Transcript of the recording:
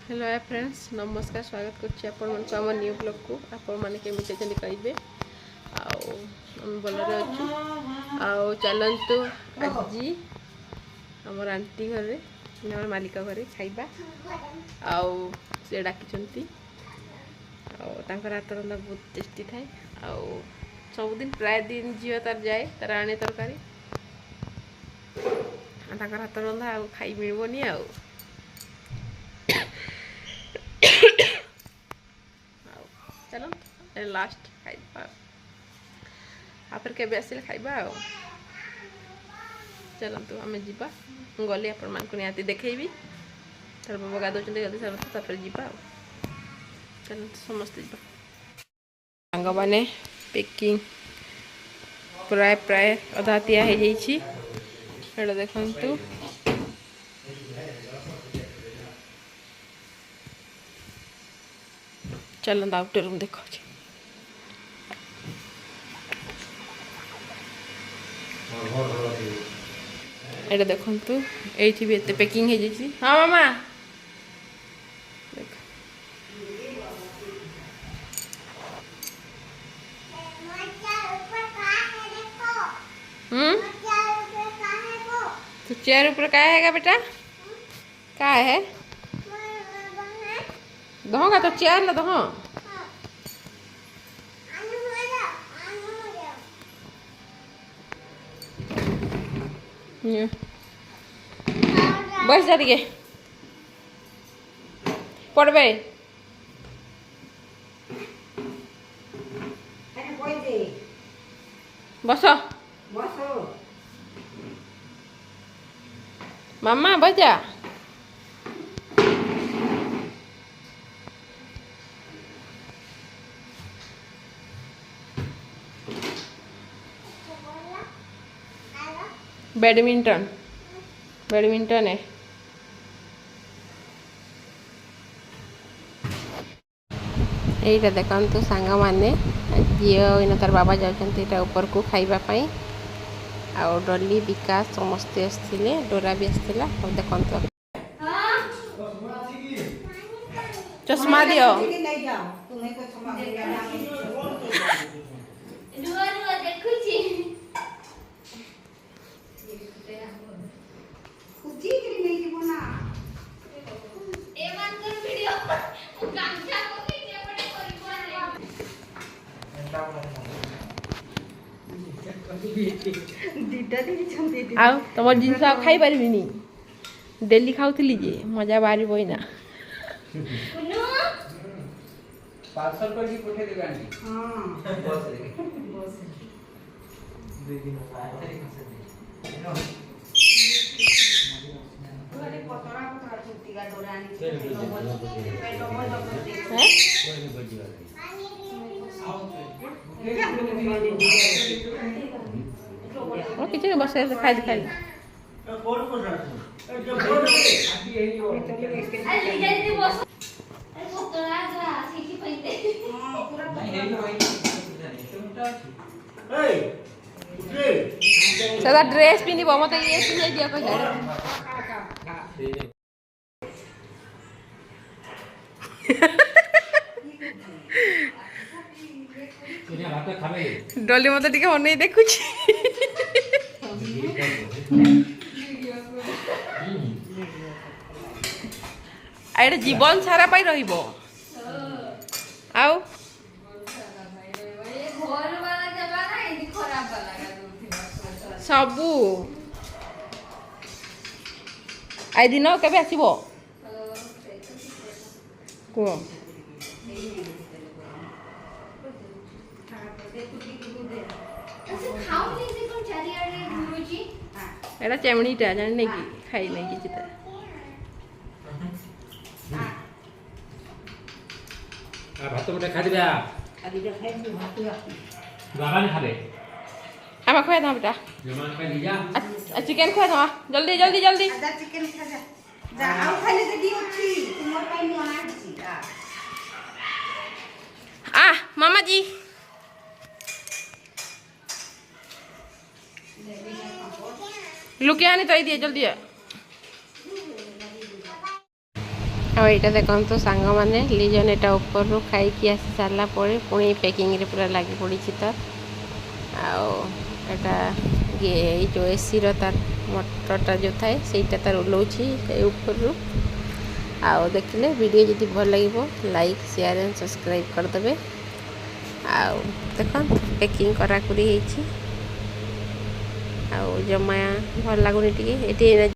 Hello hi friends नमस्कार स्वागत करछि आपण मन को हमर न्यू ब्लॉग को आपण माने केमिते जने कहिबे आउ हम बोलरे अछु आउ चलंतु आजी हमर आंटी घरे हमर मालिका घरे खाइबा आउ से डाकिचंती आउ तांकर हाथ रंधा बहुत टेस्टी थाए आउ सब दिन प्राय दिन जियो तार जाए तार आने तरकारी तांकर हाथ रंधा आउ खाई मिलबोनी आउ चलो लास्ट खाइबा फिर केबे आसिले खाइबा चलतु आम जीवा गली आपण मान को निहाती देखैबी तार बाबा गादौचंदी गली समस्त तापर जीवा चलतु समस्त जीवा सांग माने पैकिंग प्राय प्राय अधा तिया हो जाइछि एटा देखंतु चलंत आउट रूम देखो एटा देखंतु एठी भी एते पैकिंग हे जैछि हां मामा देख तो चेयर ऊपर का हैगा बेटा का है दहोगा तो चेयर ला दहो बस जा दिए पढ़बे बस मामा बजा बैडमिंटन बैडमिंटन है यहीटा देखते सांग मैंने झील तार बाबा जाऊँ ऊपर को खाइबापी आउ डली विकास समस्ते आसते डोरा भी आसला देखते चश्मा दियो आउ तुम जिन खाई पारि डेली खाऊली जे मजा बाहर बना पार्सल करके पठे देबे आंटी हां बस रे दे दिन आखरी खसे दे घरे पतरा पतरा छुट्टी का डोरानी और किचन बस ऐसे खाई दिखाई कौन कर रहा है जो बोल अभी यही हो अरे जल्दी बस अरे पतरा जा सीखी पइते हां पूरा नहीं यही होई ए सदा ड्रेस पिनी मत ये पिने दिया कह डली मत टिके अनै देखुछि आइडे जीवन सारा पाई रहिबो आउ सबू आई दिन केबे आसीबो को एटा चेमणीटा जान नहीं कि खाई नहीं कि चिता आ भात मोटे खा दिबा अभी जो खाई भात बाबा ने खाबे आमा खोया था बेटा जमान का लिया चिकन खोया था जल्दी जल्दी जल्दी आधा चिकन खा जा जा आउ खाली से दी अछि तुमर पाई नु आछि आ मामा जी लुके आनी तो दिए जल्दी ଆଉ ଏଇଟା ଦେଖନ୍ତୁ ସାଙ୍ଗମାନେ ଲିଜନ୍ ଏଇଟା ଉପରରୁ ଖାଇକି ଆସି ସାରିଲା ପରେ ପୁଣି ପ୍ୟାକିଂରେ ପୁରା ଲାଗି ପଡ଼ିଛି ତ। ଆଉ ଏଇଟା ଏଇ ଯେଉଁ ଏସିର ତାର ମଟରଟା ଯେଉଁ ଥାଏ ସେଇଟା ତାର ଓହ୍ଲାଉଛି ଏଇ ଉପରରୁ। ଆଉ ଦେଖିଲେ ଭିଡ଼ିଓ ଯଦି ଭଲ ଲାଗିବ ଲାଇକ୍ ସେୟାର ଆଣ୍ଡ ସବସ୍କ୍ରାଇବ୍ କରିଦେବେ। ଆଉ ଦେଖନ୍ତୁ ପ୍ୟାକିଂ କରାକୁରି ହେଇଛି। ଆଉ ଜମା ଭଲ ଲାଗୁନି ଟିକେ ଏଠି